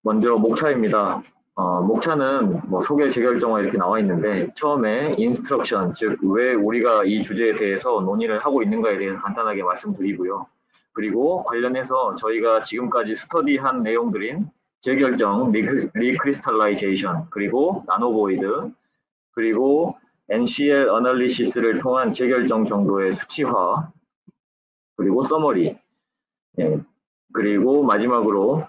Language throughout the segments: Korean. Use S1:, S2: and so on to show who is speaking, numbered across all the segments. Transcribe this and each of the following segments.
S1: 먼저 목차입니다. 목차는 뭐 소개 재결정화 이렇게 나와 있는데 처음에 인스트럭션, 즉 왜 우리가 이 주제에 대해서 논의를 하고 있는가에 대해서 간단하게 말씀드리고요. 그리고 관련해서 저희가 지금까지 스터디한 내용들인 재결정, 리크리스탈라이제이션, 그리고 나노보이드, 그리고 NCL 어널리시스를 통한 재결정 정도의 수치화, 그리고 서머리, 예, 그리고 마지막으로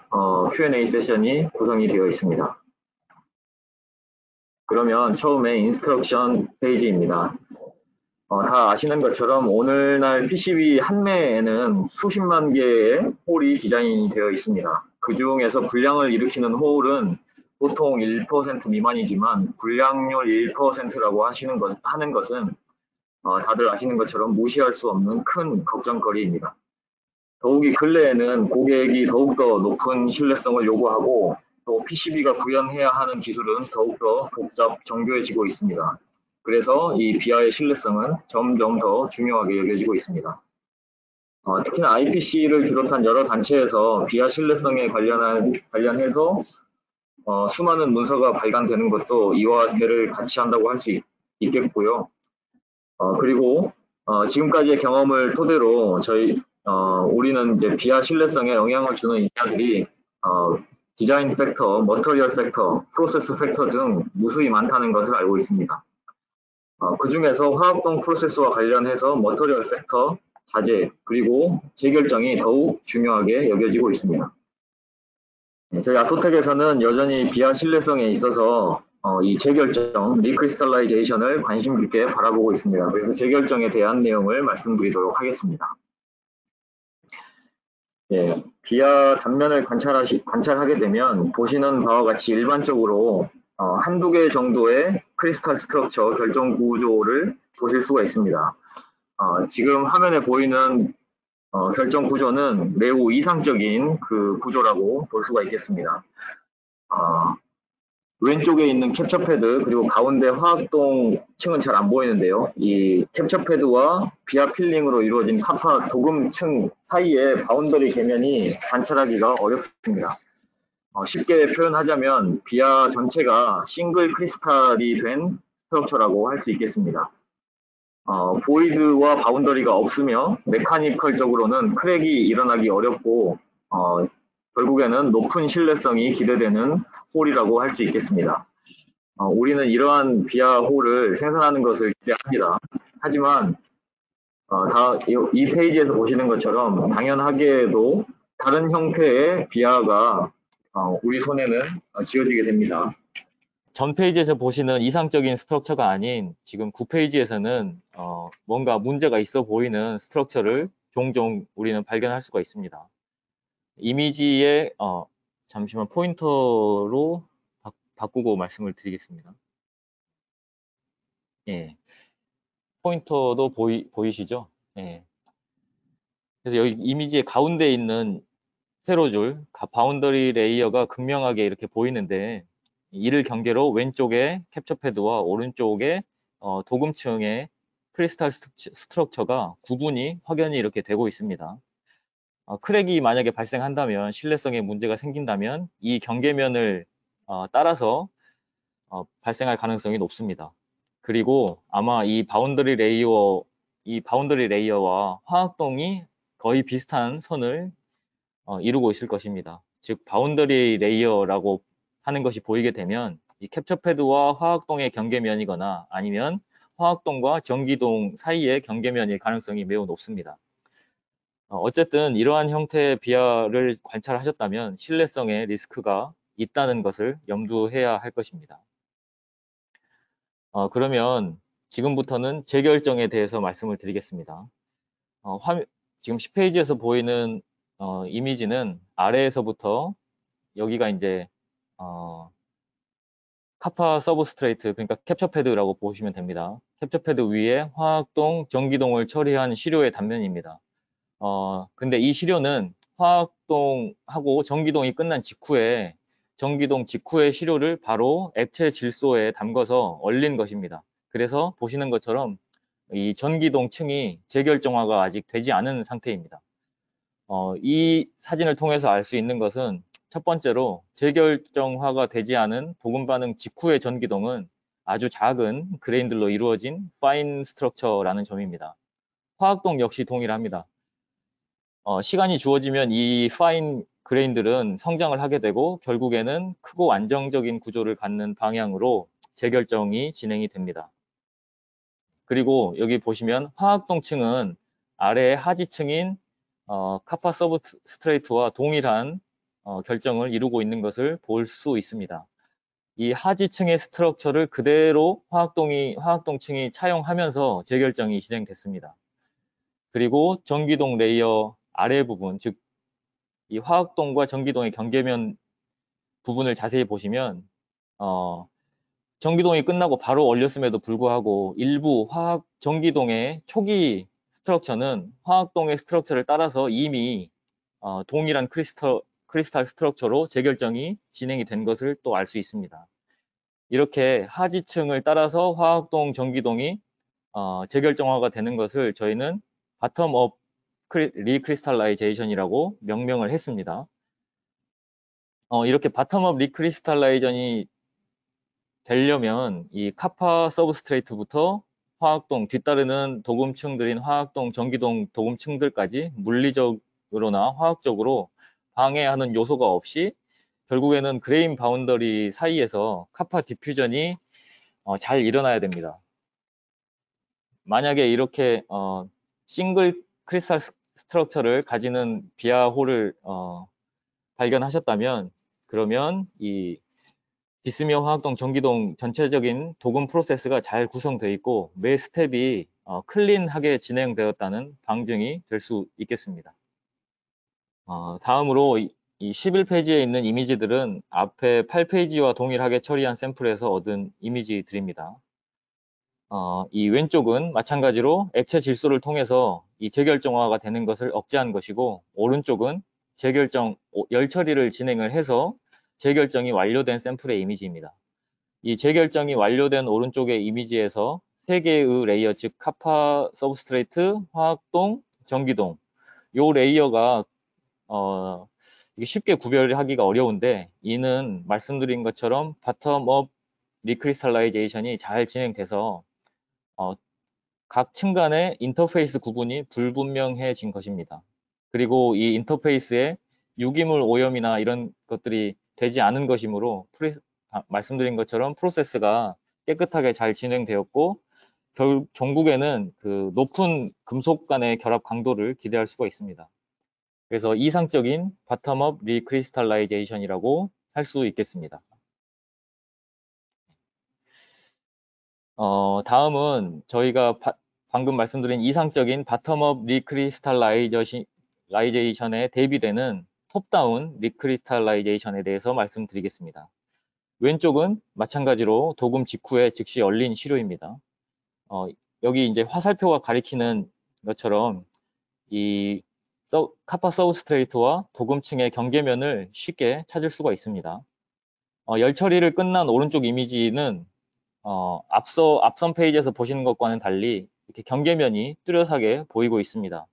S1: Q&A 세션이 구성이 되어 있습니다. 그러면 처음에 인스트럭션 페이지입니다. 다 아시는 것처럼 오늘날 PCB 한 매에는 수십만 개의 홀이 디자인이 되어 있습니다. 그 중에서 불량을 일으키는 홀은 보통 1% 미만이지만 불량률 1%라고 하는 것은 다들 아시는 것처럼 무시할 수 없는 큰 걱정거리입니다. 더욱이 근래에는 고객이 더욱더 높은 신뢰성을 요구하고 또 PCB가 구현해야 하는 기술은 더욱더 복잡 정교해지고 있습니다. 그래서 이 비하의 신뢰성은 점점 더 중요하게 여겨지고 있습니다. 특히나 IPC를 비롯한 여러 단체에서 비하 신뢰성에 관련해서 수많은 문서가 발간되는 것도 이와 대를 같이 한다고 할 수 있겠고요. 그리고 지금까지의 경험을 토대로 우리는 이제 비하 신뢰성에 영향을 주는 인자들이 디자인 팩터, 머터리얼 팩터, 프로세스 팩터 등 무수히 많다는 것을 알고 있습니다. 그 중에서 화학동 프로세스와 관련해서 머터리얼 팩터, 자재, 그리고 재결정이 더욱 중요하게 여겨지고 있습니다. 저희 아토텍에서는 여전히 비하 신뢰성에 있어서 이 재결정, 리크리스탈라이제이션을 관심 깊게 바라보고 있습니다. 그래서 재결정에 대한 내용을 말씀드리도록 하겠습니다. 예, 비하 단면을 관찰하게 되면 보시는 바와 같이 일반적으로 한두 개 정도의 크리스탈 스트럭처 결정 구조를 보실 수가 있습니다. 지금 화면에 보이는 결정 구조는 매우 이상적인 그 구조라고 볼 수가 있겠습니다. 왼쪽에 있는 캡처 패드 그리고 가운데 화학동 층은 잘 안 보이는데요. 이 캡처 패드와 비하 필링으로 이루어진 카파 도금층 사이의 바운더리 계면이 관찰하기가 어렵습니다. 쉽게 표현하자면 비하 전체가 싱글 크리스탈이 된 스트럭처라고 할 수 있겠습니다. 보이드와 바운더리가 없으며 메카니컬적으로는 크랙이 일어나기 어렵고 결국에는 높은 신뢰성이 기대되는 홀이라고 할 수 있겠습니다. 우리는 이러한 비하 홀을 생산하는 것을 기대합니다. 하지만 이 페이지에서 보시는 것처럼 당연하게도 다른 형태의 비하가 우리 손에는 지어지게 됩니다. 전 페이지에서 보시는 이상적인 스트럭처가 아닌 지금 9페이지에서는 뭔가 문제가 있어 보이는 스트럭처를 종종 우리는 발견할 수가 있습니다. 이미지에 잠시만 포인터로 바꾸고 말씀을 드리겠습니다. 예, 포인터도 보이시죠? 예. 그래서 여기 이미지의 가운데 있는 세로줄, 바운더리 레이어가 극명하게 이렇게 보이는데 이를 경계로 왼쪽에 캡처 패드와 오른쪽에 도금층의 크리스탈 스트럭처가 구분이 확연히 이렇게 되고 있습니다. 크랙이 만약에 발생한다면, 신뢰성에 문제가 생긴다면 이 경계면을 따라서 발생할 가능성이 높습니다. 그리고 아마 이 바운더리 레이어와 화학동이 거의 비슷한 선을 이루고 있을 것입니다. 즉 바운더리 레이어라고 하는 것이 보이게 되면 이 캡처 패드와 화학동의 경계면이거나 아니면 화학동과 전기동 사이의 경계면일 가능성이 매우 높습니다. 어쨌든 이러한 형태의 비하를 관찰하셨다면 신뢰성에 리스크가 있다는 것을 염두해야 할 것입니다. 그러면 지금부터는 재결정에 대해서 말씀을 드리겠습니다. 지금 10페이지에서 보이는 이미지는 아래에서부터 여기가 이제 카파 서브스트레이트, 그러니까 캡처 패드라고 보시면 됩니다. 캡처 패드 위에 화학동, 전기동을 처리한 시료의 단면입니다. 근데 이 시료는 화학동하고 전기동이 끝난 직후에 전기동 직후의 시료를 바로 액체 질소에 담궈서 얼린 것입니다. 그래서 보시는 것처럼 이 전기동 층이 재결정화가 아직 되지 않은 상태입니다. 이 사진을 통해서 알 수 있는 것은
S2: 첫 번째로 재결정화가 되지 않은 도금 반응 직후의 전기동은 아주 작은 그레인들로 이루어진 파인 스트럭처라는 점입니다. 화학동 역시 동일합니다. 시간이 주어지면 이 파인 그레인들은 성장을 하게 되고 결국에는 크고 안정적인 구조를 갖는 방향으로 재결정이 진행이 됩니다. 그리고 여기 보시면 화학동층은 아래의 하지층인 카파 서브스트레이트와 동일한 결정을 이루고 있는 것을 볼 수 있습니다. 이 하지층의 스트럭처를 그대로 화학동층이 차용하면서 재결정이 진행됐습니다. 그리고 전기동 레이어 아래 부분, 즉 이 화학동과 전기동의 경계면 부분을 자세히 보시면 전기동이 끝나고 바로 얼렸음에도 불구하고 일부 전기동의 초기 스트럭처는 화학동의 스트럭처를 따라서 이미 동일한 크리스탈 스트럭처로 재결정이 진행이 된 것을 또 알 수 있습니다. 이렇게 하지층을 따라서 화학동, 전기동이 재결정화가 되는 것을 저희는 바텀업 리크리스탈라이제이션이라고 명명을 했습니다. 이렇게 바텀업 리크리스탈라이전이 되려면 이 카파 서브스트레이트부터 화학동, 뒤따르는 도금층들인 화학동, 전기동 도금층들까지 물리적으로나 화학적으로 방해하는 요소가 없이 결국에는 그레인 바운더리 사이에서 카파 디퓨전이 잘 일어나야 됩니다. 만약에 이렇게 싱글 크리스탈 스트럭처를 가지는 비아홀을 발견하셨다면 그러면 이 비스미어 화학동, 전기동 전체적인 도금 프로세스가 잘 구성되어 있고 매 스텝이 클린하게 진행되었다는 방증이 될 수 있겠습니다. 다음으로 이 11페이지에 있는 이미지들은 앞에 8페이지와 동일하게 처리한 샘플에서 얻은 이미지들입니다. 이 왼쪽은 마찬가지로 액체 질소를 통해서 이 재결정화가 되는 것을 억제한 것이고 오른쪽은 열 처리를 진행을 해서 재결정이 완료된 샘플의 이미지입니다. 이 재결정이 완료된 오른쪽의 이미지에서 3개의 레이어, 즉 카파 서브스트레이트, 화학동, 전기동 이 레이어가 쉽게 구별하기가 어려운데 이는 말씀드린 것처럼 바텀업 리크리스탈라이제이션이 잘 진행돼서 각 층 간의 인터페이스 구분이 불분명해진 것입니다. 그리고 이 인터페이스에 유기물 오염이나 이런 것들이 되지 않은 것이므로 말씀드린 것처럼 프로세스가 깨끗하게 잘 진행되었고 종국에는 그 높은 금속 간의 결합 강도를 기대할 수가 있습니다. 그래서 이상적인 바텀업 리크리스탈라이제이션이라고 할 수 있겠습니다. 다음은 저희가 방금 말씀드린 이상적인 바텀업 리크리스탈라이제이션에 대비되는 톱다운 리크리스탈라이제이션에 대해서 말씀드리겠습니다. 왼쪽은 마찬가지로 도금 직후에 즉시 얼린 시료입니다. 여기 이제 화살표가 가리키는 것처럼 이 카파 서브스트레이트와 도금층의 경계면을 쉽게 찾을 수가 있습니다. 열 처리를 끝난 오른쪽 이미지는 앞선 페이지에서 보시는 것과는 달리 이렇게 경계면이 뚜렷하게 보이고 있습니다.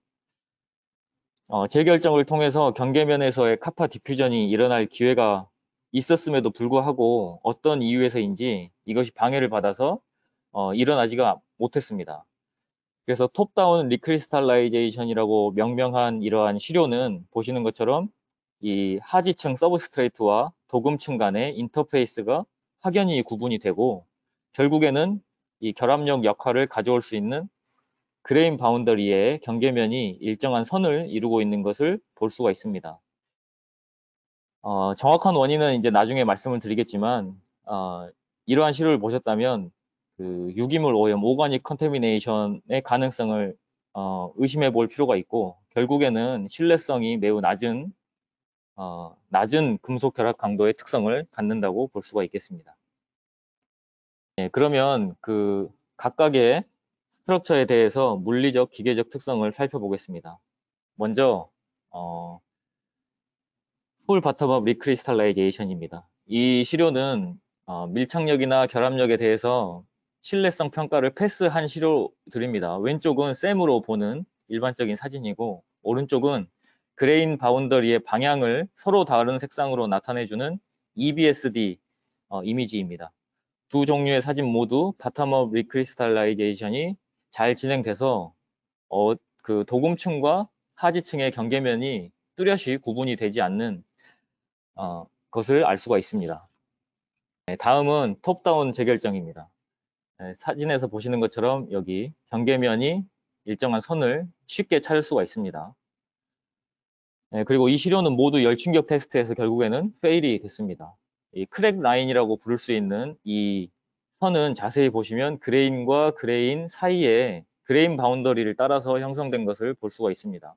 S2: 재결정을 통해서 경계면에서의 카파 디퓨전이 일어날 기회가 있었음에도 불구하고 어떤 이유에서인지 이것이 방해를 받아서 일어나지가 못했습니다. 그래서 톱다운 리크리스탈라이제이션이라고 명명한 이러한 시료는 보시는 것처럼 이 하지층 서브스트레이트와 도금층 간의 인터페이스가 확연히 구분이 되고 결국에는 이 결합력 역할을 가져올 수 있는 그레인 바운더리의 경계면이 일정한 선을 이루고 있는 것을 볼 수가 있습니다. 정확한 원인은 이제 나중에 말씀을 드리겠지만 이러한 시료를 보셨다면 그 유기물 오염, 오가닉 컨테미네이션의 가능성을 의심해 볼 필요가 있고 결국에는 신뢰성이 매우 낮은 금속 결합 강도의 특성을 갖는다고 볼 수가 있겠습니다. 네, 그러면 그 각각의 스트럭처에 대해서 물리적, 기계적 특성을 살펴보겠습니다. 먼저 풀 바텀업 리크리스탈라이제이션입니다. 이 시료는 밀착력이나 결합력에 대해서 신뢰성 평가를 패스한 시료들입니다. 왼쪽은 샘으로 보는 일반적인 사진이고 오른쪽은 그레인 바운더리의 방향을 서로 다른 색상으로 나타내주는 EBSD 이미지입니다. 두 종류의 사진 모두 바텀업 리크리스탈라이제이션이 잘 진행돼서 그 도금층과 하지층의 경계면이 뚜렷이 구분이 되지 않는 것을 알 수가 있습니다. 다음은 톱다운 재결정입니다. 사진에서 보시는 것처럼 여기 경계면이 일정한 선을 쉽게 찾을 수가 있습니다. 그리고 이 시료는 모두 열충격 테스트에서 결국에는 페일이 됐습니다. 이 크랙 라인이라고 부를 수 있는 이 선은 자세히 보시면 그레인과 그레인 사이에 그레인 바운더리를 따라서 형성된 것을 볼 수가 있습니다.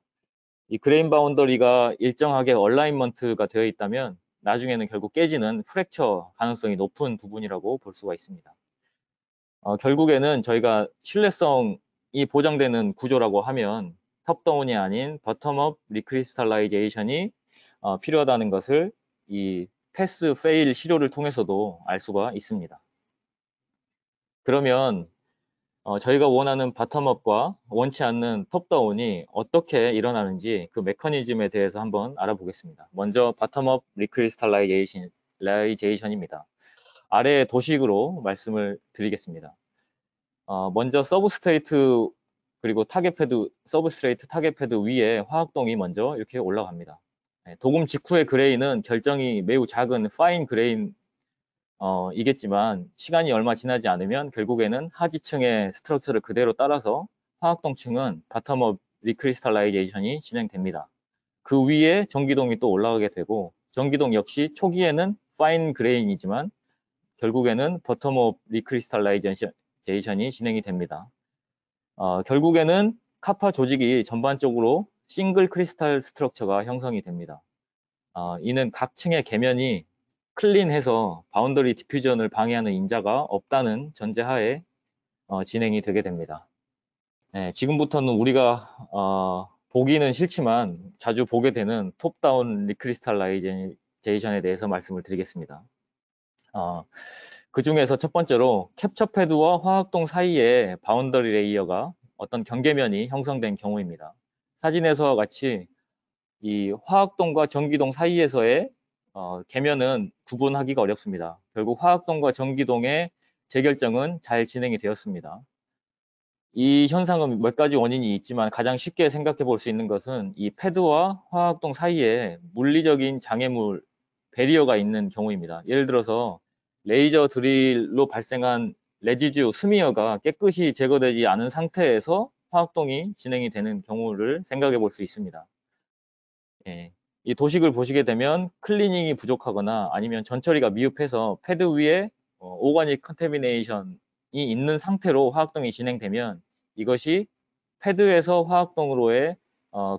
S2: 이 그레인 바운더리가 일정하게 얼라인먼트가 되어 있다면 나중에는 결국 깨지는 프랙처 가능성이 높은 부분이라고 볼 수가 있습니다. 결국에는 저희가 신뢰성이 보장되는 구조라고 하면 탑다운이 아닌 버텀업 리크리스탈라이제이션이 필요하다는 것을 이 패스 페일 시료를 통해서도 알 수가 있습니다. 그러면 저희가 원하는 바텀업과 원치 않는 톱다운이 어떻게 일어나는지 그 메커니즘에 대해서 한번 알아보겠습니다. 먼저 바텀업 리크리스탈라이제이션입니다. 아래 도식으로 말씀을 드리겠습니다. 먼저 서브스트레이트 그리고 타겟 패드, 서브스트레이트 타겟 패드 위에 화학동이 먼저 이렇게 올라갑니다. 도금 직후의 그레인은 결정이 매우 작은 파인 그레인 이겠지만 시간이 얼마 지나지 않으면 결국에는 하지층의 스트럭처를 그대로 따라서 화학동층은 바텀업 리크리스탈라이제이션이 진행됩니다. 그 위에 전기동이 또 올라가게 되고 전기동 역시 초기에는 파인 그레인이지만 결국에는 버텀업 리크리스탈라이제이션이 진행이 됩니다. 결국에는 카파 조직이 전반적으로 싱글 크리스탈 스트럭처가 형성이 됩니다. 이는 각 층의 계면이 클린해서 바운더리 디퓨전을 방해하는 인자가 없다는 전제하에 진행이 되게 됩니다. 지금부터는 우리가 보기는 싫지만 자주 보게 되는 톱다운 리크리스탈라이제이션에 대해서 말씀을 드리겠습니다. 그 중에서 첫 번째로 캡처 패드와 화학동 사이에 바운더리 레이어가 어떤 경계면이 형성된 경우입니다. 사진에서와 같이 이 화학동과 전기동 사이에서의 계면은 구분하기가 어렵습니다. 결국 화학동과 전기동의 재결정은 잘 진행이 되었습니다. 이 현상은 몇 가지 원인이 있지만 가장 쉽게 생각해 볼 수 있는 것은 이 패드와 화학동 사이에 물리적인 장애물, 배리어가 있는 경우입니다. 예를 들어서 레이저 드릴로 발생한 레지듀, 스미어가 깨끗이 제거되지 않은 상태에서 화학동이 진행이 되는 경우를 생각해 볼 수 있습니다. 이 도식을 보시게 되면 클리닝이 부족하거나 아니면 전처리가 미흡해서 패드 위에 오가닉 컨테미네이션이 있는 상태로 화학동이 진행되면 이것이 패드에서 화학동으로의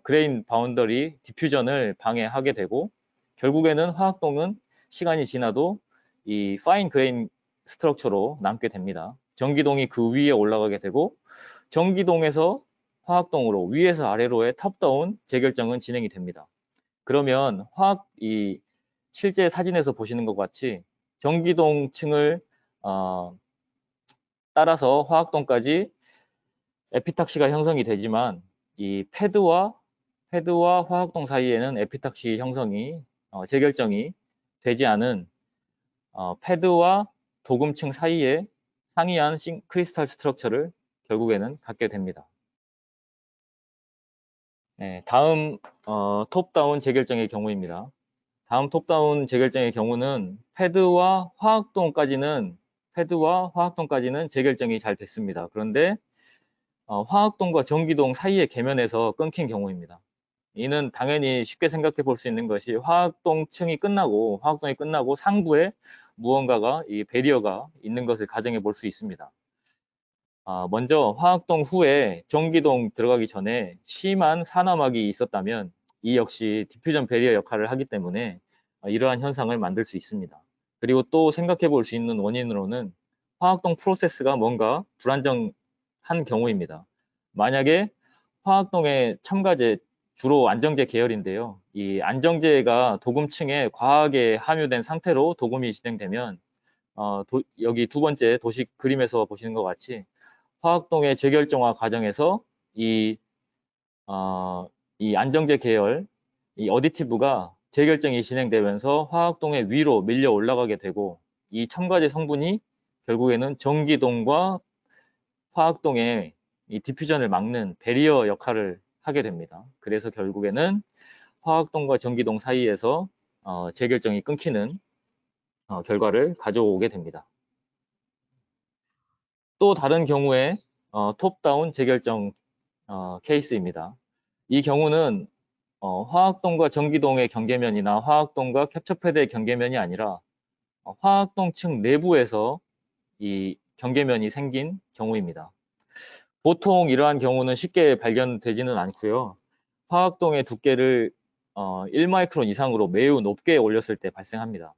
S2: 그레인 바운더리 디퓨전을 방해하게 되고 결국에는 화학동은 시간이 지나도 이 파인 그레인 스트럭처로 남게 됩니다. 전기동이 그 위에 올라가게 되고 전기동에서 화학동으로 위에서 아래로의 탑다운 재결정은 진행이 됩니다. 그러면 실제 사진에서 보시는 것 같이 전기동층을 따라서 화학동까지 에피탁시가 형성이 되지만 이 패드와 화학동 사이에는 에피탁시 형성이 재결정이 되지 않은 패드와 도금층 사이에 상이한 크리스탈 스트럭처를 결국에는 갖게 됩니다. 다음 톱다운 재결정의 경우입니다. 다음 톱다운 재결정의 경우는 패드와 화학동까지는 재결정이 잘 됐습니다. 그런데 화학동과 전기동 사이의 계면에서 끊긴 경우입니다. 이는 당연히 쉽게 생각해 볼 수 있는 것이 화학동이 끝나고 상부에 무언가가 이 배리어가 있는 것을 가정해 볼 수 있습니다. 먼저 화학동 후에 전기동 들어가기 전에 심한 산화막이 있었다면 이 역시 디퓨전 배리어 역할을 하기 때문에 이러한 현상을 만들 수 있습니다. 그리고 또 생각해 볼 수 있는 원인으로는 화학동 프로세스가 뭔가 불안정한 경우입니다. 만약에 화학동의 첨가제, 주로 안정제 계열인데요. 이 안정제가 도금층에 과하게 함유된 상태로 도금이 진행되면 여기 두 번째 도식 그림에서 보시는 것 같이 화학동의 재결정화 과정에서 이 안정제 계열 이 어디티브가 재결정이 진행되면서 화학동의 위로 밀려 올라가게 되고 이 첨가제 성분이 결국에는 전기동과 화학동의 이 디퓨전을 막는 배리어 역할을 하게 됩니다. 그래서 결국에는 화학동과 전기동 사이에서 재결정이 끊기는 결과를 가져오게 됩니다. 또 다른 경우에 톱다운 재결정 케이스입니다. 이 경우는 화학동과 전기동의 경계면이나 화학동과 캡처패드의 경계면이 아니라 화학동 측 내부에서 이 경계면이 생긴 경우입니다. 보통 이러한 경우는 쉽게 발견되지는 않고요. 화학동의 두께를 1마이크론 이상으로 매우 높게 올렸을 때 발생합니다.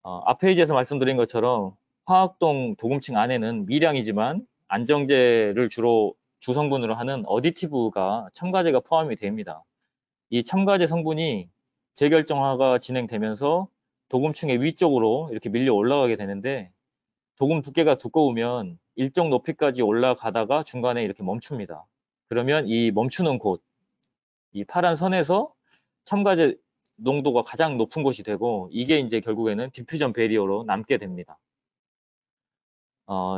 S2: 앞 페이지에서 말씀드린 것처럼 화학동 도금층 안에는 미량이지만 안정제를 주로 주성분으로 하는 어디티브가 첨가제가 포함이 됩니다. 이 첨가제 성분이 재결정화가 진행되면서 도금층의 위쪽으로 이렇게 밀려 올라가게 되는데 도금 두께가 두꺼우면 일정 높이까지 올라가다가 중간에 이렇게 멈춥니다. 그러면 이 멈추는 곳, 이 파란 선에서 첨가제 농도가 가장 높은 곳이 되고 이게 이제 결국에는 디퓨전 베리어로 남게 됩니다.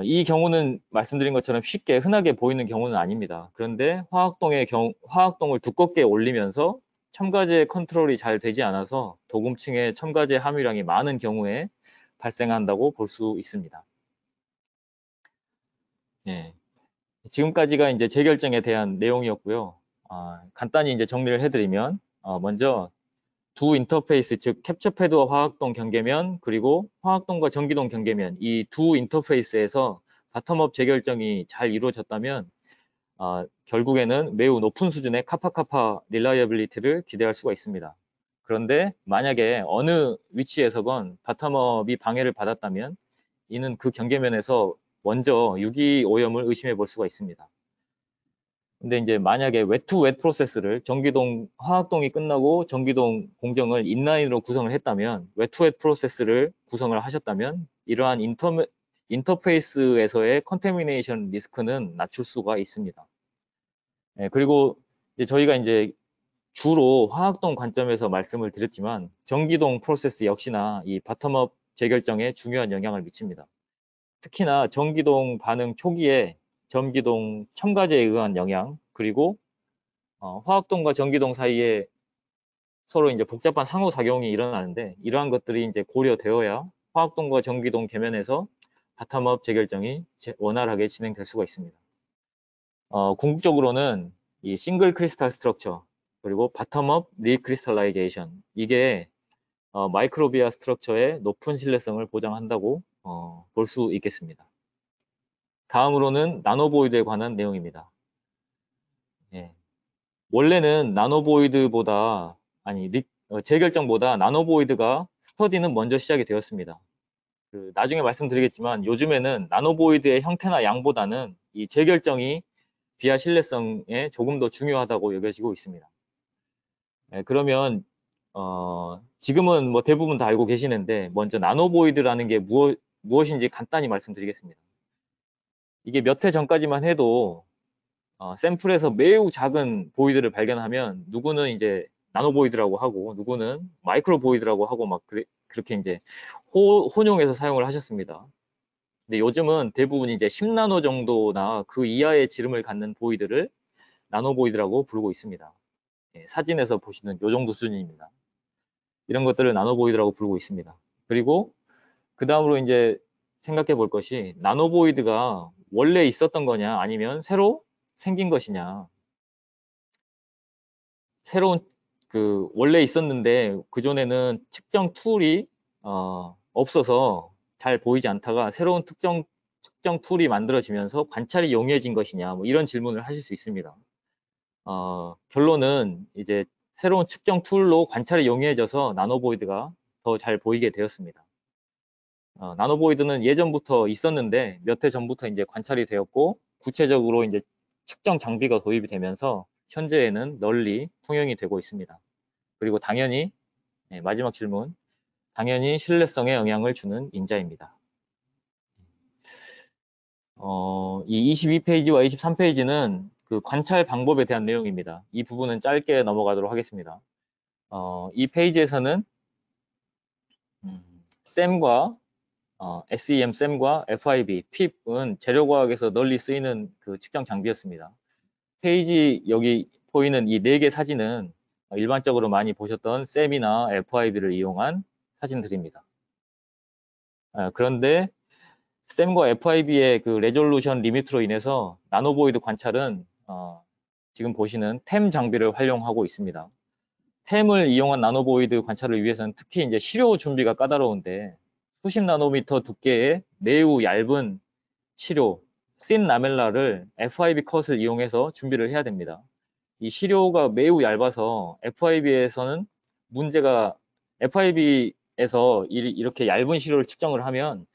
S2: 이 경우는 말씀드린 것처럼 쉽게 흔하게 보이는 경우는 아닙니다. 그런데 화학동을 두껍게 올리면서 첨가제 컨트롤이 잘 되지 않아서 도금층에 첨가제 함유량이 많은 경우에 발생한다고 볼 수 있습니다. 예. 지금까지가 이제 재결정에 대한 내용이었고요. 간단히 이제 정리를 해드리면 먼저 두 인터페이스, 즉 캡처 패드와 화학동 경계면 그리고 화학동과 전기동 경계면 이 두 인터페이스에서 바텀업 재결정이 잘 이루어졌다면 결국에는 매우 높은 수준의 카파카파 릴라이어빌리티를 기대할 수가 있습니다. 그런데 만약에 어느 위치에서건 바텀업이 방해를 받았다면 이는 그 경계면에서 먼저 유기 오염을 의심해 볼 수가 있습니다. 근데 이제 만약에 웹투웹 프로세스를 전기동 화학동이 끝나고 전기동 공정을 인라인으로 구성을 했다면 웹투웹 프로세스를 구성을 하셨다면 이러한 인터페이스에서의 컨테미네이션 리스크는 낮출 수가 있습니다. 그리고 이제 저희가 이제 주로 화학동 관점에서 말씀을 드렸지만 전기동 프로세스 역시나 이 바텀업 재결정에 중요한 영향을 미칩니다. 특히나 전기동 반응 초기에 전기동 첨가제에 의한 영향, 그리고 화학동과 전기동 사이에 서로 이제 복잡한 상호작용이 일어나는데 이러한 것들이 이제 고려되어야 화학동과 전기동 계면에서 바텀업 재결정이 원활하게 진행될 수가 있습니다. 궁극적으로는 이 싱글 크리스탈 스트럭처 그리고 바텀업 리크리스탈라이제이션 이게 마이크로비아 스트럭처의 높은 신뢰성을 보장한다고 볼 수 있겠습니다. 다음으로는 나노보이드에 관한 내용입니다. 예. 원래는 나노보이드보다 재결정보다 나노보이드가 스터디는 먼저 시작이 되었습니다. 나중에 말씀드리겠지만 요즘에는 나노보이드의 형태나 양보다는 이 재결정이 비하 신뢰성에 조금 더 중요하다고 여겨지고 있습니다. 그러면 지금은 뭐 대부분 다 알고 계시는데 먼저 나노보이드라는 게 무엇인지 간단히 말씀드리겠습니다. 이게 몇 해 전까지만 해도 샘플에서 매우 작은 보이드를 발견하면 누구는 이제 나노보이드라고 하고 누구는 마이크로보이드라고 하고 막 그렇게 이제 혼용해서 사용을 하셨습니다. 근데 요즘은 대부분 이제 10나노 정도나 그 이하의 지름을 갖는 보이드를 나노보이드라고 부르고 있습니다. 사진에서 보시는 요 정도 수준입니다. 이런 것들을 나노보이드라고 부르고 있습니다. 그리고 그 다음으로 이제 생각해 볼 것이 나노보이드가 원래 있었던 거냐 아니면 새로 생긴 것이냐. 새로운 원래 있었는데 그전에는 측정 툴이 없어서 잘 보이지 않다가 새로운 측정 툴이 만들어지면서 관찰이 용이해진 것이냐 뭐 이런 질문을 하실 수 있습니다. 결론은 이제 새로운 측정 툴로 관찰이 용이해져서 나노보이드가 더 잘 보이게 되었습니다. 나노보이드는 예전부터 있었는데 몇 해 전부터 이제 관찰이 되었고 구체적으로 이제 측정 장비가 도입이 되면서 현재에는 널리 통용이 되고 있습니다. 그리고 당연히 마지막 질문, 당연히 신뢰성에 영향을 주는 인자입니다. 이 22페이지와 23페이지는 그 관찰 방법에 대한 내용입니다. 이 부분은 짧게 넘어가도록 하겠습니다. 이 페이지에서는 SEM과 SEM, SEM과 FIB, PIP은 재료과학에서 널리 쓰이는 그 측정 장비였습니다. 페이지 여기 보이는 이 4개 사진은 일반적으로 많이 보셨던 SEM이나 FIB를 이용한 사진들입니다. 그런데 SEM과 FIB의 그 레졸루션 리미트로 인해서 나노보이드 관찰은 지금 보시는 TEM 장비를 활용하고 있습니다. TEM을 이용한 나노보이드 관찰을 위해서는 특히 이제 시료 준비가 까다로운데 수십 나노미터 두께의 매우 얇은 시료, 씬 라멜라를 FIB 컷을 이용해서 준비를 해야 됩니다. 이 시료가 매우 얇아서 FIB에서는 문제가 FIB에서 이렇게 얇은 시료를 측정을 하면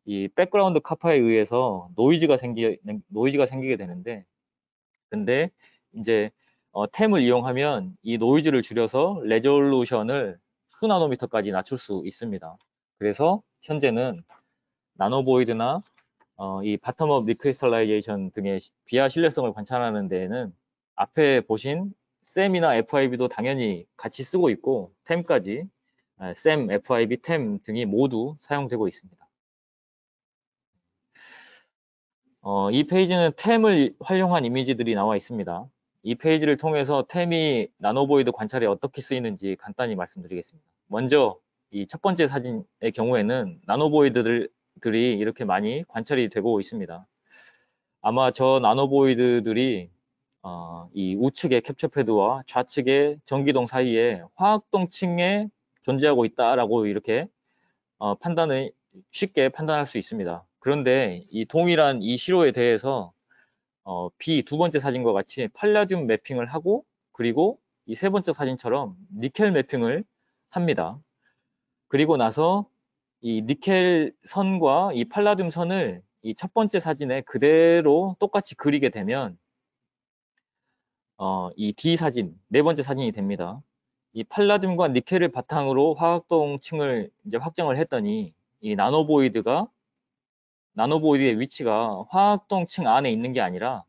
S2: 이 백그라운드 카파에 의해서 노이즈가 생기게 되는데, 근데 이제 템을 이용하면 이 노이즈를 줄여서 레졸루션을 수나노미터까지 낮출 수 있습니다. 그래서 현재는 나노보이드나 이 바텀업 리크리스탈라이제이션 등의 비하 신뢰성을 관찰하는 데에는 앞에 보신 SEM이나 FIB도 당연히 같이 쓰고 있고 템까지 SEM, FIB, 템 등이 모두 사용되고 있습니다. 이 페이지는 템을 활용한 이미지들이 나와 있습니다. 이 페이지를 통해서 템이 나노보이드 관찰에 어떻게 쓰이는지 간단히 말씀드리겠습니다. 먼저 이 첫 번째 사진의 경우에는 나노보이드들이 이렇게 많이 관찰이 되고 있습니다. 아마 저 나노보이드들이 이 우측의 캡처 패드와 좌측의 전기동 사이에 화학동층에 존재하고 있다라고 이렇게 쉽게 판단할 수 있습니다. 그런데 이 동일한 이 시로에 대해서 B 두 번째 사진과 같이 팔라듐 매핑을 하고 그리고 이 세 번째 사진처럼 니켈 매핑을 합니다. 그리고 나서 이 니켈 선과 이 팔라듐 선을 이 첫 번째 사진에 그대로 똑같이 그리게 되면 이 D 사진, 네 번째 사진이 됩니다. 이 팔라듐과 니켈을 바탕으로 화학동층을 이제 확정을 했더니 이 나노보이드의 위치가 화학동층 안에 있는 게 아니라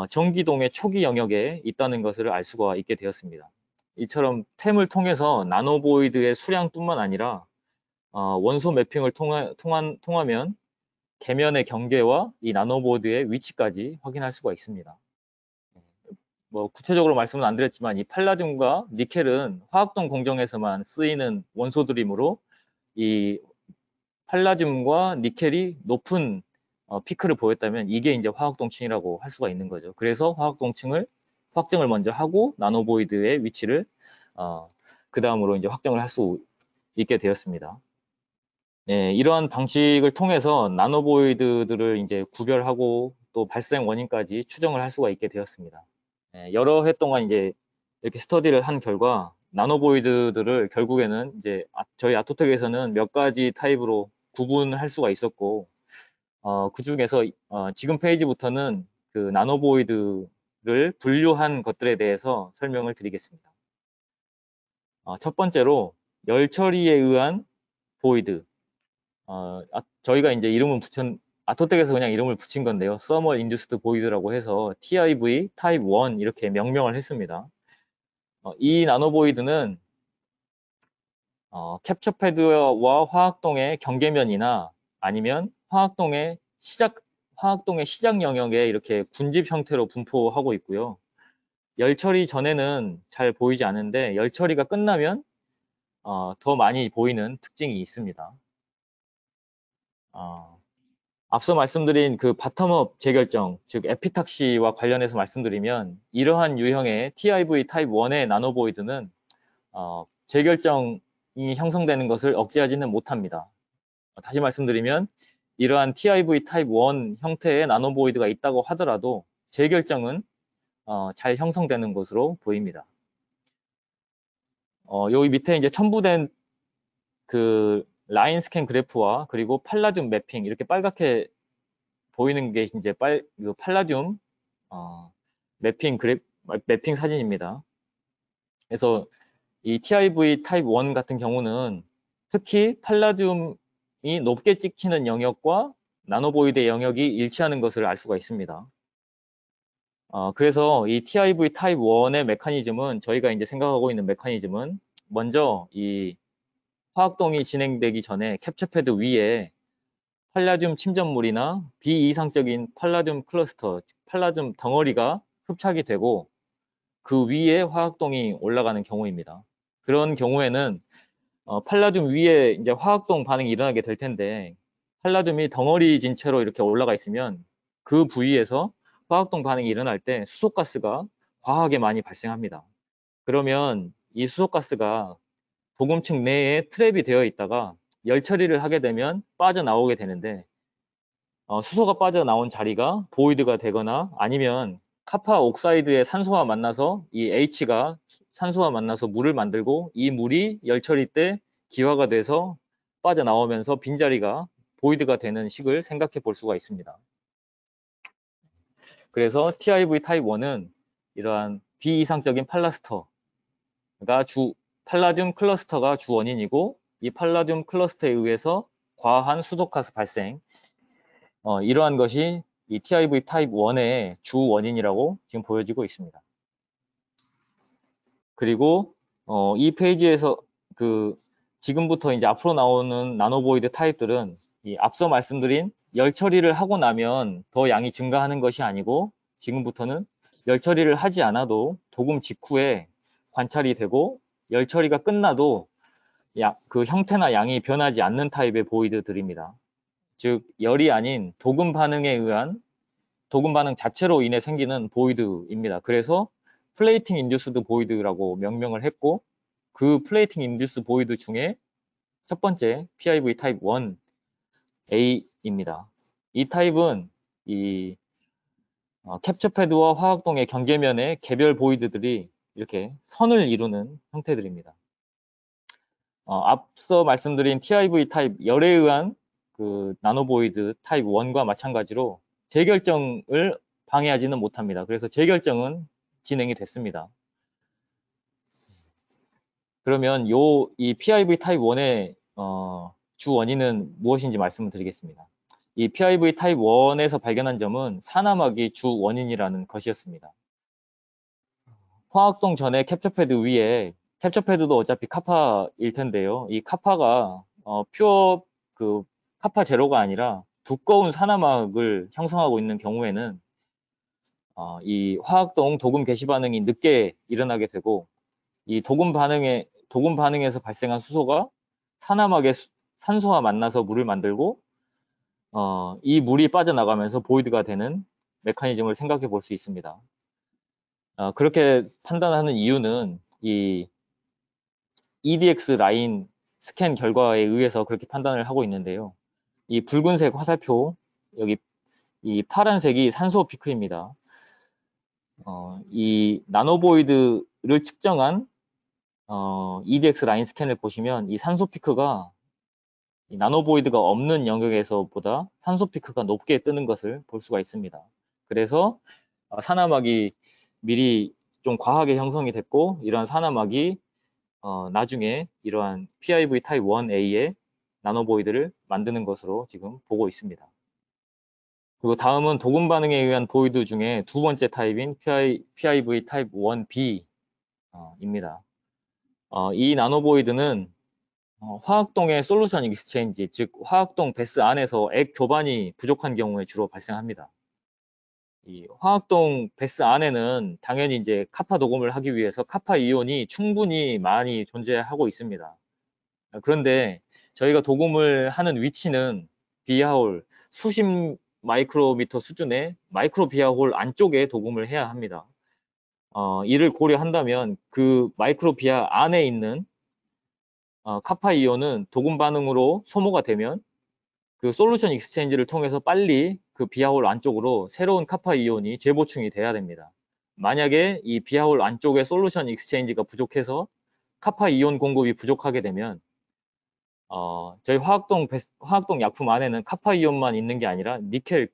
S2: 전기동의 초기 영역에 있다는 것을 알 수가 있게 되었습니다. 이처럼 템을 통해서 나노보이드의 수량뿐만 아니라 원소 매핑을 통하면 계면의 경계와 이 나노보이드의 위치까지 확인할 수가 있습니다. 뭐 구체적으로 말씀은 안 드렸지만 이 팔라듐과 니켈은 화학동 공정에서만 쓰이는 원소들이므로 이 팔라듐과 니켈이 높은 피크를 보였다면 이게 이제 화학동층이라고 할 수가 있는 거죠. 그래서 화학동층을 확정을 먼저 하고 나노보이드의 위치를 그 다음으로 이제 확정을 할 수 있게 되었습니다. 네, 이러한 방식을 통해서 나노보이드들을 이제 구별하고 또 발생 원인까지 추정을 할 수가 있게 되었습니다. 네, 여러 해 동안 이제 이렇게 스터디를 한 결과 나노보이드들을 결국에는 이제 저희 아토텍에서는 몇 가지 타입으로 구분할 수가 있었고 그 중에서 지금 페이지부터는 그 나노보이드를 분류한 것들에 대해서 설명을 드리겠습니다. 첫 번째로 열 처리에 의한 보이드. 저희가 이제 아토텍에서 그냥 이름을 붙인 건데요. Thermal Induced Void라고 해서 TIV 타입 1 이렇게 명명을 했습니다. 이 나노보이드는 캡처 패드와 화학동의 경계면이나 아니면 화학동의 시작 영역에 이렇게 군집 형태로 분포하고 있고요. 열 처리 전에는 잘 보이지 않는데 열 처리가 끝나면 더 많이 보이는 특징이 있습니다. 앞서 말씀드린 그 바텀업 재결정, 즉 에피탁시와 관련해서 말씀드리면 이러한 유형의 TIV 타입 1의 나노보이드는 재결정이 형성되는 것을 억제하지는 못합니다. 다시 말씀드리면 이러한 TIV 타입 1 형태의 나노보이드가 있다고 하더라도 재결정은 잘 형성되는 것으로 보입니다. 여기 밑에 이제 첨부된 그 라인 스캔 그래프와 그리고 팔라듐 매핑 이렇게 빨갛게 보이는 게 이제 팔라듐 매핑 사진입니다. 그래서 이 TIV 타입 1 같은 경우는 특히 팔라듐이 높게 찍히는 영역과 나노보이드의 영역이 일치하는 것을 알 수가 있습니다. 그래서 이 TIV 타입 1의 메커니즘은 저희가 이제 생각하고 있는 메커니즘은 먼저 이 화학동이 진행되기 전에 캡처 패드 위에 팔라듐 침전물이나 비이상적인 팔라듐 클러스터, 팔라듐 덩어리가 흡착이 되고 그 위에 화학동이 올라가는 경우입니다. 그런 경우에는 팔라듐 위에 이제 화학동 반응이 일어나게 될 텐데 팔라듐이 덩어리진 채로 이렇게 올라가 있으면 그 부위에서 화학동 반응이 일어날 때 수소가스가 과하게 많이 발생합니다. 그러면 이 수소가스가 도금층 내에 트랩이 되어 있다가 열 처리를 하게 되면 빠져나오게 되는데 수소가 빠져나온 자리가 보이드가 되거나 아니면 카파 옥사이드의 산소와 만나서 이 H가 산소와 만나서 물을 만들고 이 물이 열 처리 때 기화가 돼서 빠져나오면서 빈자리가 보이드가 되는 식을 생각해 볼 수가 있습니다. 그래서 TIV 타입 1은 이러한 비이상적인 팔라듐 클러스터가 주 원인이고 이 팔라듐 클러스터에 의해서 과한 수소가스 발생, 이러한 것이 이 TIV 타입 1의 주 원인이라고 지금 보여지고 있습니다. 그리고 이 페이지에서 지금부터 이제 앞으로 나오는 나노보이드 타입들은 이 앞서 말씀드린 열 처리를 하고 나면 더 양이 증가하는 것이 아니고 지금부터는 열 처리를 하지 않아도 도금 직후에 관찰이 되고 열 처리가 끝나도 그 형태나 양이 변하지 않는 타입의 보이드들입니다. 즉 열이 아닌 도금 반응 자체로 인해 생기는 보이드입니다. 그래서 플레이팅 인듀스드 보이드라고 명명을 했고 그 플레이팅 인듀스 보이드 중에 첫 번째 PIV 타입 1A입니다. 이 타입은 이 캡처 패드와 화학동의 경계면의 개별 보이드들이 이렇게 선을 이루는 형태들입니다. 앞서 말씀드린 TIV 타입 열에 의한 그 나노보이드 타입 1과 마찬가지로 재결정을 방해하지는 못합니다. 그래서 재결정은 진행이 됐습니다. 그러면 이 PIV 타입 1의 주 원인은 무엇인지 말씀을 드리겠습니다. 이 PIV 타입 1에서 발견한 점은 산화막이 주 원인이라는 것이었습니다. 화학동 전에 캡처 패드 위에 캡처 패드도 어차피 카파일 텐데요. 이 카파가 카파 제로가 아니라 두꺼운 산화막을 형성하고 있는 경우에는 이 화학동 도금 개시 반응이 늦게 일어나게 되고 이 도금 반응에서 발생한 수소가 산화막의 산소와 만나서 물을 만들고 이 물이 빠져나가면서 보이드가 되는 메커니즘을 생각해 볼 수 있습니다. 그렇게 판단하는 이유는 이 EDX 라인 스캔 결과에 의해서 그렇게 판단을 하고 있는데요. 이 붉은색 화살표, 여기 이 파란색이 산소 피크입니다. 이 나노보이드를 측정한 EDX 라인 스캔을 보시면 이 산소 피크가 이 나노보이드가 없는 영역에서보다 산소 피크가 높게 뜨는 것을 볼 수가 있습니다. 그래서 산화막이 미리 좀 과하게 형성이 됐고 이러한 산화막이 나중에 이러한 PIV 타입 1A의 나노보이드를 만드는 것으로 지금 보고 있습니다. 그리고 다음은 도금 반응에 의한 보이드 중에 두 번째 타입인 PIV 타입 1B입니다. 이 나노보이드는 화학동의 솔루션 익스체인지, 즉 화학동 베스 안에서 액 조반이 부족한 경우에 주로 발생합니다. 이 화학동 베스 안에는 당연히 이제 카파 도금을 하기 위해서 카파 이온이 충분히 많이 존재하고 있습니다. 그런데 저희가 도금을 하는 위치는 비하홀 수십 마이크로미터 수준의 마이크로 비하홀 안쪽에 도금을 해야 합니다. 이를 고려한다면 그 마이크로 비하 안에 있는 카파 이온은 도금 반응으로 소모가 되면 그 솔루션 익스체인지를 통해서 빨리 그 비하홀 안쪽으로 새로운 카파 이온이 재보충이 돼야 됩니다. 만약에 이 비하홀 안쪽에 솔루션 익스체인지가 부족해서 카파 이온 공급이 부족하게 되면 저희 화학동 약품 안에는 카파 이온만 있는 게 아니라 니켈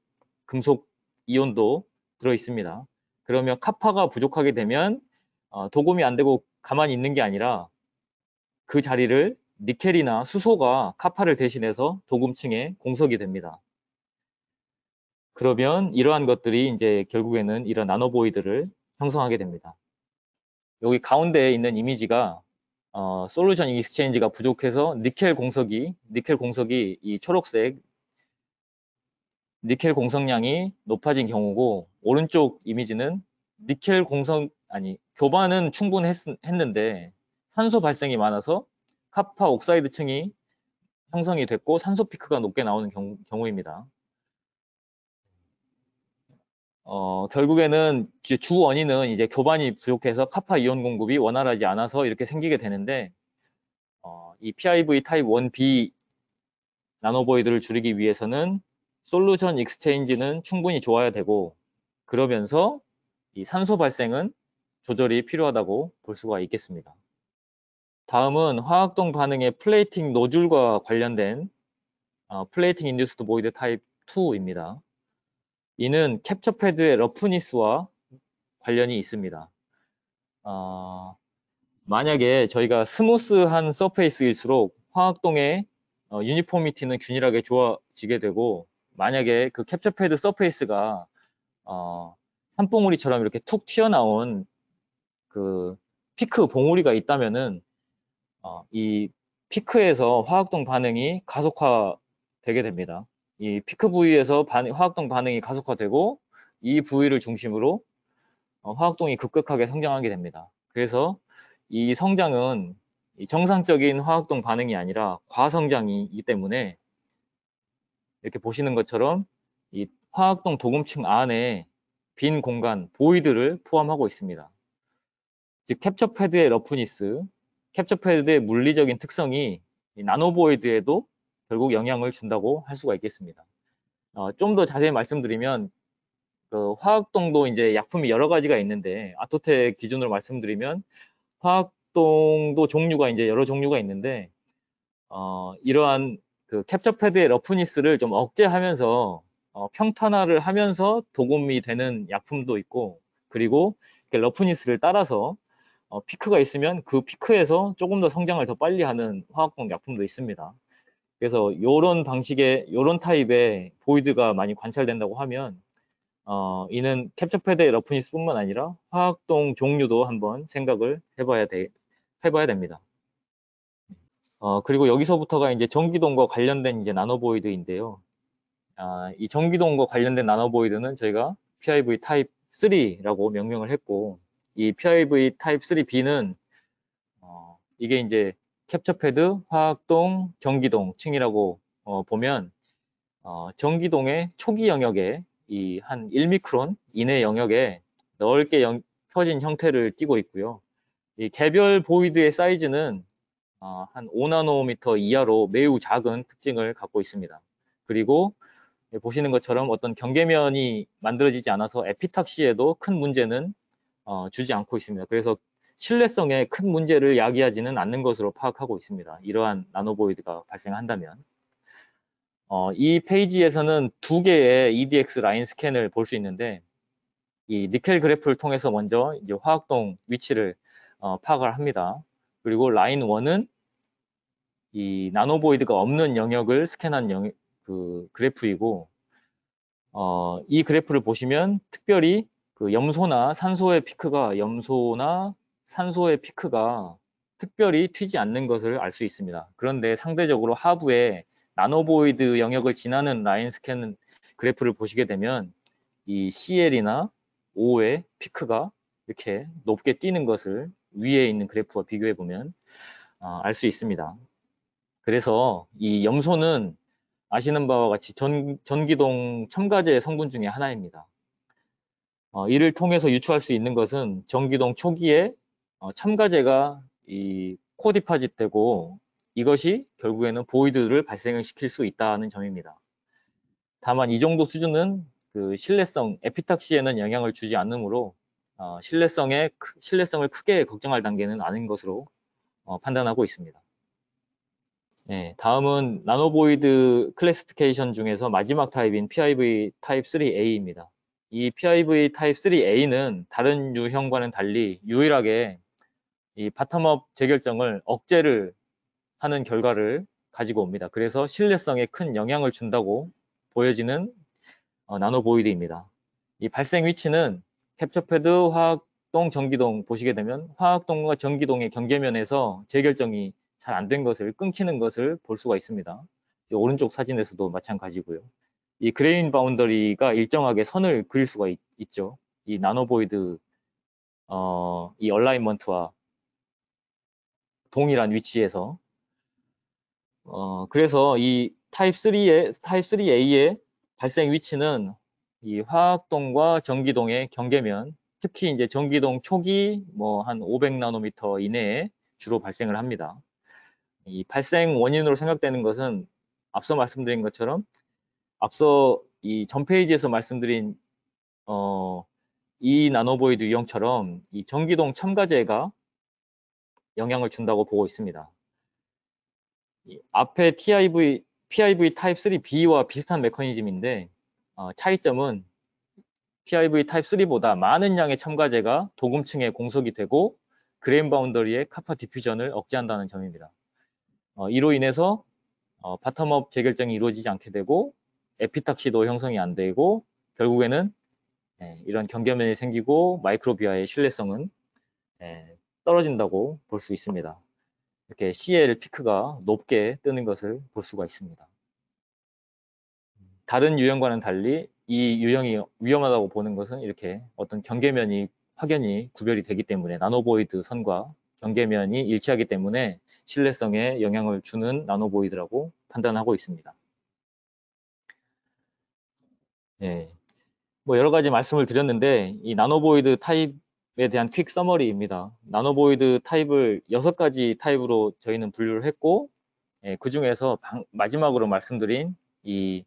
S2: 금속 이온도 들어 있습니다. 그러면 카파가 부족하게 되면 도금이 안 되고 가만히 있는 게 아니라 그 자리를 니켈이나 수소가 카파를 대신해서 도금층에 공석이 됩니다. 그러면 이러한 것들이 이제 결국에는 이런 나노보이드를 형성하게 됩니다. 여기 가운데에 있는 이미지가 솔루션 익스체인지가 부족해서 니켈 공석이 이 초록색 니켈 공석량이 높아진 경우고, 오른쪽 이미지는 니켈 공석 교반은 충분했는데 산소 발생이 많아서 카파 옥사이드층이 형성이 됐고 산소 피크가 높게 나오는 경우입니다. 결국에는 주 원인은 이제 교반이 부족해서 카파 이온 공급이 원활하지 않아서 이렇게 생기게 되는데, 이 PIV 타입 1B 나노보이드를 줄이기 위해서는 솔루션 익스체인지는 충분히 좋아야 되고, 그러면서 이 산소 발생은 조절이 필요하다고 볼 수가 있겠습니다. 다음은 화학동 반응의 플레이팅 노즐과 관련된 플레이팅 인듀스드 보이드 타입 2입니다. 이는 캡처 패드의 러프니스와 관련이 있습니다. 만약에 저희가 스무스한 서페이스일수록 화학동의 유니포미티는 균일하게 좋아지게 되고, 만약에 그 캡처 패드 서페이스가 산봉우리처럼 이렇게 툭 튀어나온 그 피크 봉우리가 있다면은 이 피크에서 화학동 반응이 가속화되게 됩니다. 이 피크 부위에서 화학동 반응이 가속화되고, 이 부위를 중심으로 화학동이 급격하게 성장하게 됩니다. 그래서 이 성장은 정상적인 화학동 반응이 아니라 과성장이기 때문에 이렇게 보시는 것처럼 이 화학동 도금층 안에 빈 공간, 보이드를 포함하고 있습니다. 즉 캡처 패드의 러프니스, 캡처 패드의 물리적인 특성이 이 나노보이드에도 결국 영향을 준다고 할 수가 있겠습니다. 좀 더 자세히 말씀드리면 그 화학동도 이제 약품이 여러 가지가 있는데, 아토텍 기준으로 말씀드리면 화학동도 종류가 이제 여러 종류가 있는데, 이러한 그 캡처 패드의 러프니스를 좀 억제하면서 평탄화를 하면서 도금이 되는 약품도 있고, 그리고 러프니스를 따라서 피크가 있으면 그 피크에서 조금 더 성장을 더 빨리 하는 화학동 약품도 있습니다. 그래서 요런 타입의 보이드가 많이 관찰된다고 하면 이는 캡처 패드의 러프니스뿐만 아니라 화학동 종류도 한번 생각을 해봐야 됩니다. 그리고 여기서부터가 이제 전기동과 관련된 이제 나노보이드인데요. 이 전기동과 관련된 나노보이드는 저희가 PIV 타입 3라고 명명을 했고, 이 PIV 타입 3B는 이게 이제 캡처 패드, 화학동, 전기동 층이라고 보면 전기동의 초기 영역에 이 한 1미크론 이내 영역에 넓게 펴진 형태를 띠고 있고요. 이 개별 보이드의 사이즈는 한 5나노미터 이하로 매우 작은 특징을 갖고 있습니다. 그리고 보시는 것처럼 어떤 경계면이 만들어지지 않아서 에피탁시에도 큰 문제는 주지 않고 있습니다. 그래서 신뢰성에 큰 문제를 야기하지는 않는 것으로 파악하고 있습니다. 이러한 나노보이드가 발생한다면. 이 페이지에서는 두 개의 EDX 라인 스캔을 볼 수 있는데, 이 니켈 그래프를 통해서 먼저 이제 화학동 위치를 파악을 합니다. 그리고 라인 1은 이 나노보이드가 없는 영역을 스캔한 그 그래프이고, 이 그래프를 보시면 특별히 그 염소나 산소의 피크가 특별히 튀지 않는 것을 알 수 있습니다. 그런데 상대적으로 하부에 나노보이드 영역을 지나는 라인 스캔 그래프를 보시게 되면 이 CL이나 O의 피크가 이렇게 높게 뛰는 것을 위에 있는 그래프와 비교해 보면 알 수 있습니다. 그래서 이 염소는 아시는 바와 같이 전기동 첨가제 성분 중에 하나입니다. 이를 통해서 유추할 수 있는 것은 전기동 초기에 첨가제가 이 코디파짓되고, 이것이 결국에는 보이드를 발생을 시킬 수 있다는 점입니다. 다만 이 정도 수준은 그 신뢰성, 에피탁시에는 영향을 주지 않으므로 신뢰성을 크게 걱정할 단계는 아닌 것으로 판단하고 있습니다. 네, 다음은 나노보이드 클래시피케이션 중에서 마지막 타입인 PIV 타입 3A입니다. 이 PIV 타입 3A는 다른 유형과는 달리 유일하게 이 바텀업 재결정을 억제를 하는 결과를 가지고 옵니다. 그래서 신뢰성에 큰 영향을 준다고 보여지는 나노보이드입니다. 이 발생 위치는 캡처 패드, 화학동, 전기동 보시게 되면 화학동과 전기동의 경계면에서 재결정이 잘 안 된 것을, 끊기는 것을 볼 수가 있습니다. 오른쪽 사진에서도 마찬가지고요. 이 그레인 바운더리가 일정하게 선을 그릴 수가 있죠. 이 나노보이드 이 얼라인먼트와 동일한 위치에서 그래서 이 타입 3A의 발생 위치는 이 화학동과 전기동의 경계면, 특히 이제 전기동 초기 뭐 한 500나노미터 이내에 주로 발생을 합니다. 이 발생 원인으로 생각되는 것은 앞서 말씀드린 것처럼 앞서 이 전 페이지에서 말씀드린 이 나노보이드 유형처럼 이 전기동 첨가제가 영향을 준다고 보고 있습니다. 앞에 PIV 타입 3B와 비슷한 메커니즘인데 차이점은 PIV 타입 3보다 많은 양의 첨가제가 도금층에 공석이 되고 그레인 바운더리의 카파 디퓨전을 억제한다는 점입니다. 이로 인해서 바텀업 재결정이 이루어지지 않게 되고 에피탁시도 형성이 안 되고 결국에는 이런 경계면이 생기고 마이크로비아의 신뢰성은 떨어진다고 볼 수 있습니다. 이렇게 CL 피크가 높게 뜨는 것을 볼 수가 있습니다. 다른 유형과는 달리 이 유형이 위험하다고 보는 것은 이렇게 어떤 경계면이 확연히 구별이 되기 때문에 나노보이드 선과 경계면이 일치하기 때문에 신뢰성에 영향을 주는 나노보이드라고 판단하고 있습니다. 뭐 여러 가지 말씀을 드렸는데 이 나노보이드 타입에 대한 퀵 서머리입니다. 나노보이드 타입을 6가지 타입으로 저희는 분류를 했고 그 중에서 마지막으로 말씀드린 이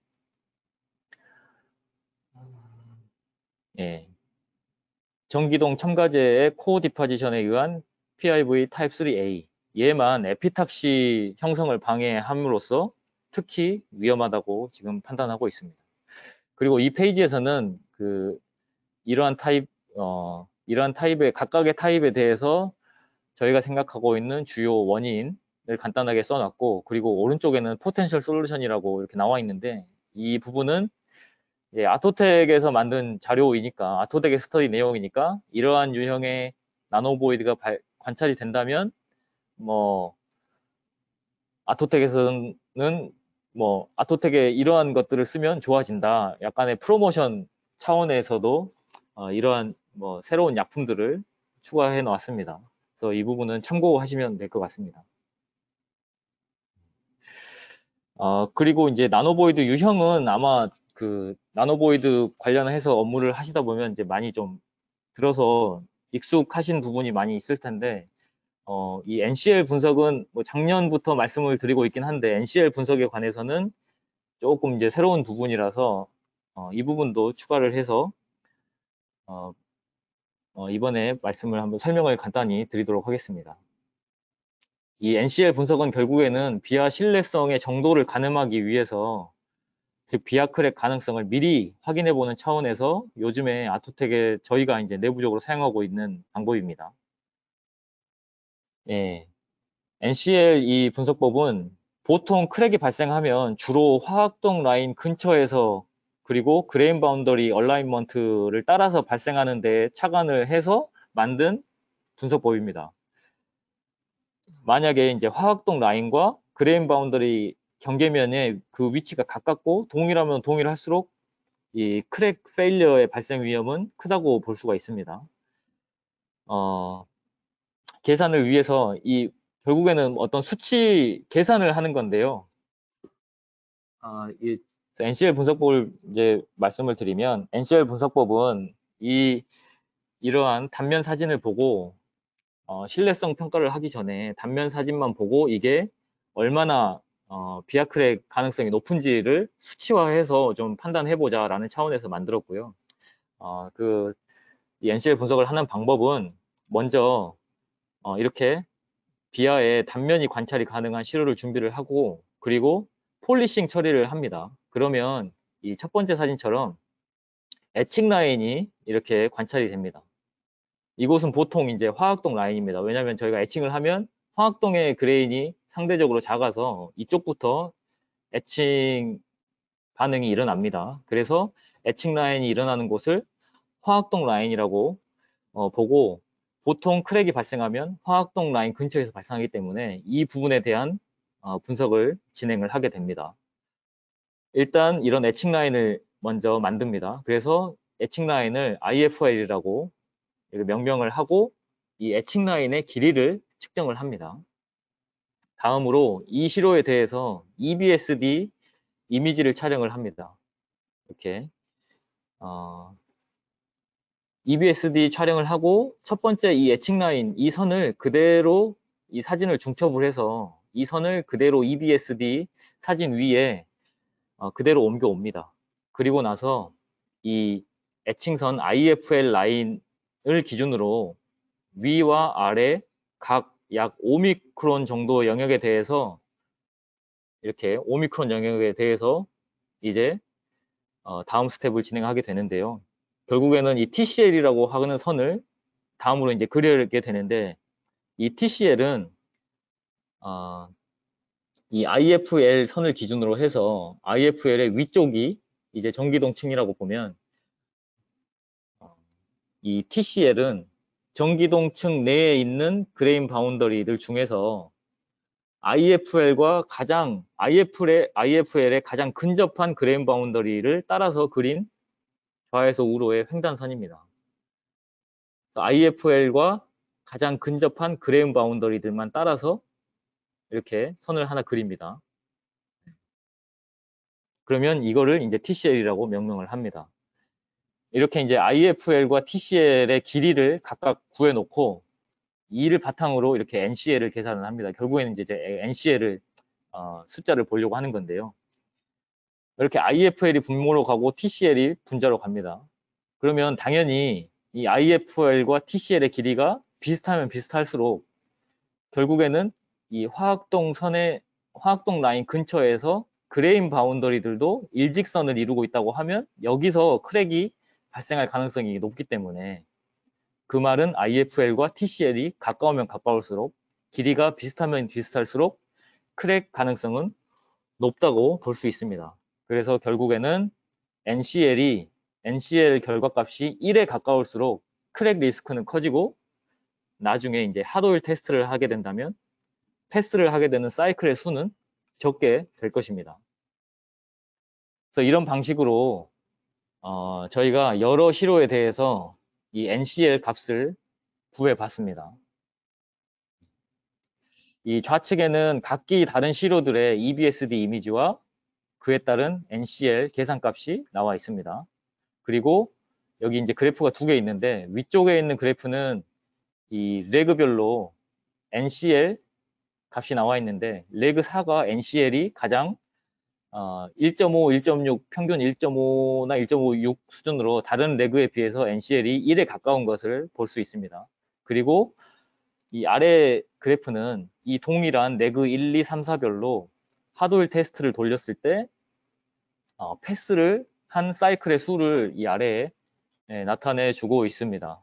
S2: 전기동 첨가제의 코어 디파지션에 의한 PIV 타입 3A 얘만 에피탁시 형성을 방해함으로써 특히 위험하다고 지금 판단하고 있습니다. 그리고 이 페이지에서는 이러한 타입의 각각의 타입에 대해서 저희가 생각하고 있는 주요 원인을 간단하게 써놨고, 그리고 오른쪽에는 포텐셜 솔루션이라고 이렇게 나와 있는데 이 부분은 아토텍에서 만든 자료이니까, 아토텍의 스터디 내용이니까 이러한 유형의 나노보이드가 관찰이 된다면 뭐 아토텍에서는 뭐 아토텍에 이러한 것들을 쓰면 좋아진다, 약간의 프로모션 차원에서도 이러한 뭐 새로운 약품들을 추가해 놓았습니다. 그래서 이 부분은 참고하시면 될 것 같습니다. 그리고 이제 나노보이드 유형은 아마 나노보이드 관련해서 업무를 하시다 보면 이제 많이 좀 들어서 익숙하신 부분이 많이 있을 텐데, 이 NCL 분석은 뭐 작년부터 말씀을 드리고 있긴 한데, NCL 분석에 관해서는 조금 이제 새로운 부분이라서, 이 부분도 추가를 해서, 이번에 말씀을 한번 설명을 간단히 드리도록 하겠습니다. 이 NCL 분석은 결국에는 비하 신뢰성의 정도를 가늠하기 위해서, 즉 비하 크랙 가능성을 미리 확인해 보는 차원에서 요즘에 아토텍에 저희가 이제 내부적으로 사용하고 있는 방법입니다. NCL 이 분석법은 보통 크랙이 발생하면 주로 화학동 라인 근처에서, 그리고 그레인 바운더리 얼라인먼트를 따라서 발생하는 데 착안을 해서 만든 분석법입니다. 만약에 이제 화학동 라인과 그레인 바운더리 경계면의 그 위치가 가깝고 동일하면 동일할수록 이 크랙 페일리어의 발생 위험은 크다고 볼 수가 있습니다. 계산을 위해서 결국에는 어떤 수치 계산을 하는 건데요. 이 NCL 분석법을 이제 말씀을 드리면, NCL 분석법은 이러한 단면 사진을 보고 신뢰성 평가를 하기 전에 단면 사진만 보고 이게 얼마나 비하 크랙 가능성이 높은지를 수치화해서 좀 판단해보자 라는 차원에서 만들었고요. 이 NCL 분석을 하는 방법은 먼저 이렇게 비하의 단면이 관찰이 가능한 시료를 준비를 하고, 그리고 폴리싱 처리를 합니다. 그러면 이 첫 번째 사진처럼 에칭 라인이 이렇게 관찰이 됩니다. 이곳은 보통 이제 화학동 라인입니다. 왜냐하면 저희가 에칭을 하면 화학동의 그레인이 상대적으로 작아서 이쪽부터 에칭 반응이 일어납니다. 그래서 에칭 라인이 일어나는 곳을 화학동 라인이라고 보고, 보통 크랙이 발생하면 화학동 라인 근처에서 발생하기 때문에 이 부분에 대한 분석을 진행을 하게 됩니다. 일단 이런 에칭 라인을 먼저 만듭니다. 그래서 에칭 라인을 IFL이라고 명명을 하고 이 에칭 라인의 길이를 측정을 합니다. 다음으로 이 시로에 대해서 EBSD 이미지를 촬영을 합니다. 이렇게 EBSD 촬영을 하고 첫 번째 이 에칭 라인 이 선을 그대로 이 사진을 중첩을 해서 이 선을 그대로 EBSD 사진 위에 그대로 옮겨옵니다. 그리고 나서 이 에칭선 IFL 라인을 기준으로 위와 아래 각 약 5미크론 정도 영역에 대해서 이렇게 5미크론 영역에 대해서 이제 다음 스텝을 진행하게 되는데요. 결국에는 이 TCL이라고 하는 선을 다음으로 이제 그리게 되는데 이 TCL은 이 IFL 선을 기준으로 해서 IFL의 위쪽이 이제 전기동층이라고 보면 이 TCL은 전기동층 내에 있는 그레인 바운더리들 중에서 IFL의 가장 근접한 그레인 바운더리를 따라서 그린 좌에서 우로의 횡단선입니다. IFL과 가장 근접한 그레인 바운더리들만 따라서 이렇게 선을 하나 그립니다. 그러면 이거를 이제 TCL이라고 명명을 합니다. 이렇게 이제 IFL과 TCL의 길이를 각각 구해놓고 이를 바탕으로 이렇게 NCL을 계산을 합니다. 결국에는 이제 NCL을 숫자를 보려고 하는 건데요. 이렇게 IFL이 분모로 가고 TCL이 분자로 갑니다. 그러면 당연히 이 IFL과 TCL의 길이가 비슷하면 비슷할수록 결국에는 이 화학동 라인 근처에서 그레인 바운더리들도 일직선을 이루고 있다고 하면 여기서 크랙이 발생할 가능성이 높기 때문에 그 말은 IFL과 TCL이 가까우면 가까울수록 길이가 비슷하면 비슷할수록 크랙 가능성은 높다고 볼 수 있습니다. 그래서 결국에는 NCL 결과값이 1에 가까울수록 크랙 리스크는 커지고 나중에 이제 하드오일 테스트를 하게 된다면 패스를 하게 되는 사이클의 수는 적게 될 것입니다. 그래서 이런 방식으로 저희가 여러 시로에 대해서 이 NCL 값을 구해봤습니다. 이 좌측에는 각기 다른 시로들의 EBSD 이미지와 그에 따른 NCL 계산값이 나와 있습니다. 그리고 여기 이제 그래프가 두 개 있는데 위쪽에 있는 그래프는 이 레그별로 NCL 값이 나와 있는데 레그 4가 NCL이 가장 1.5, 1.6, 평균 1.5나 1.56 수준으로 다른 레그에 비해서 NCL이 1에 가까운 것을 볼 수 있습니다. 그리고 이 아래 그래프는 이 동일한 레그 1, 2, 3, 4별로 하드오일 테스트를 돌렸을 때 패스를 한 사이클의 수를 이 아래에 나타내 주고 있습니다.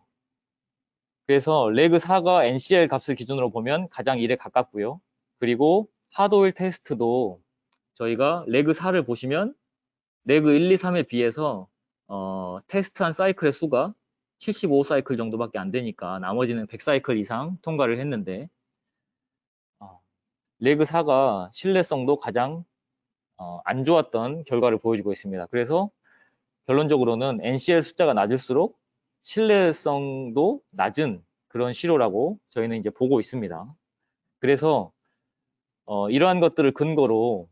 S2: 그래서 레그 4가 NCL 값을 기준으로 보면 가장 1에 가깝고요. 그리고 하드오일 테스트도 저희가 레그 4를 보시면 레그 1, 2, 3에 비해서 테스트한 사이클의 수가 75 사이클 정도밖에 안 되니까 나머지는 100 사이클 이상 통과를 했는데 레그 4가 신뢰성도 가장 안 좋았던 결과를 보여주고 있습니다. 그래서 결론적으로는 NCL 숫자가 낮을수록 신뢰성도 낮은 그런 시로라고 저희는 이제 보고 있습니다. 그래서 이러한 것들을 근거로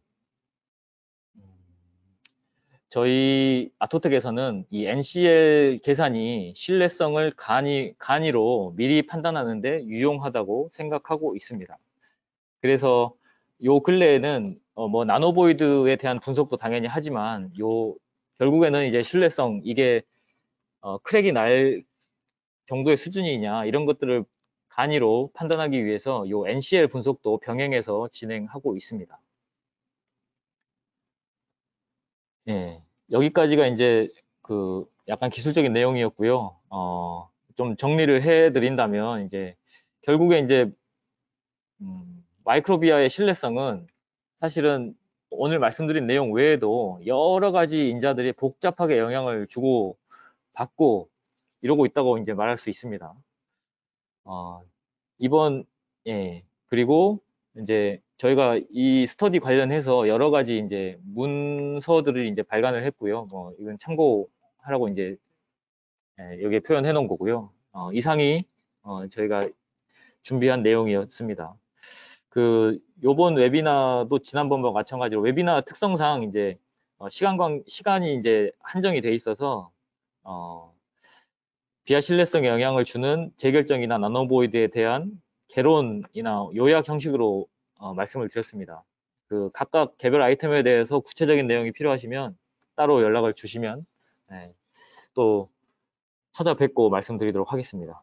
S2: 저희 아토텍에서는 이 NCL 계산이 신뢰성을 간이로 미리 판단하는데 유용하다고 생각하고 있습니다. 그래서 요 근래에는 뭐 나노보이드에 대한 분석도 당연히 하지만 결국에는 이제 신뢰성 이게 크랙이 날 정도의 수준이냐 이런 것들을 간이로 판단하기 위해서 요 NCL 분석도 병행해서 진행하고 있습니다. 예, 여기까지가 이제 그 약간 기술적인 내용이었고요. 좀 정리를 해드린다면 이제 결국에 이제 마이크로비아의 신뢰성은 사실은 오늘 말씀드린 내용 외에도 여러 가지 인자들이 복잡하게 영향을 주고 받고 이러고 있다고 이제 말할 수 있습니다. 그리고 이제 저희가 이 스터디 관련해서 여러 가지 이제 문서들을 이제 발간을 했고요. 뭐 이건 참고하라고 이제 여기에 표현해 놓은 거고요. 이상이 저희가 준비한 내용이었습니다. 요번 웨비나도 지난번과 마찬가지로 웨비나 특성상 이제 시간이 이제 한정이 돼 있어서 비하 신뢰성에 영향을 주는 재결정이나 나노보이드에 대한 개론이나 요약 형식으로 말씀을 드렸습니다. 각각 개별 아이템에 대해서 구체적인 내용이 필요하시면 따로 연락을 주시면 또 찾아뵙고 말씀드리도록 하겠습니다.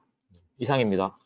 S2: 이상입니다.